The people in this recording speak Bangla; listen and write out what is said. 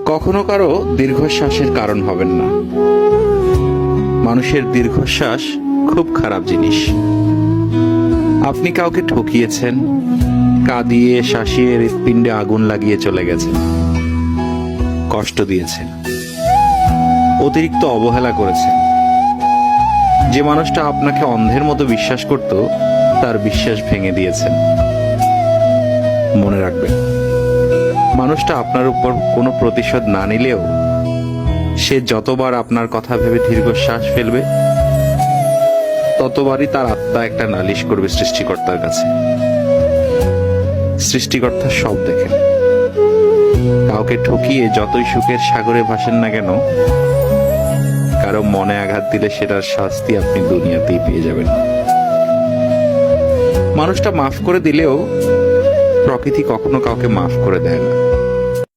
কখনো কারো দীর্ঘশ্বাসের কারণ হবেন না। মানুষের দীর্ঘশ্বাস খুব খারাপ জিনিস। আপনি কাউকে ঠকিয়েছেন, কাঁদিয়ে শাসিয়ে হৃৎপিণ্ডে আগুন লাগিয়ে চলে গেছেন, কষ্ট দিয়েছেন, অতিরিক্ত অবহেলা করেছেন। যে মানুষটা আপনাকে অন্ধের মতো বিশ্বাস করত, তার বিশ্বাস ভেঙে দিয়েছেন। মনে রাখবেন, মানুষটা আপনার উপর কোনো প্রতিশোধ না নিলেও সে যতবার আপনার কথা ভেবে দীর্ঘশ্বাস ফেলবে, ততবারই তার আত্মা একটা নালিশ করবে সৃষ্টিকর্তার কাছে। সৃষ্টিকর্তা সব দেখেন। কাউকে ঠকিয়ে যতই সুখের সাগরে ভাসেন না কেন, কারো মনে আঘাত দিলে সেটার শাস্তি আপনি দুনিয়াতেই পেয়ে যাবেন। মানুষটা মাফ করে দিলেও প্রকৃতি কখনো কাউকে মাফ করে দেয় না।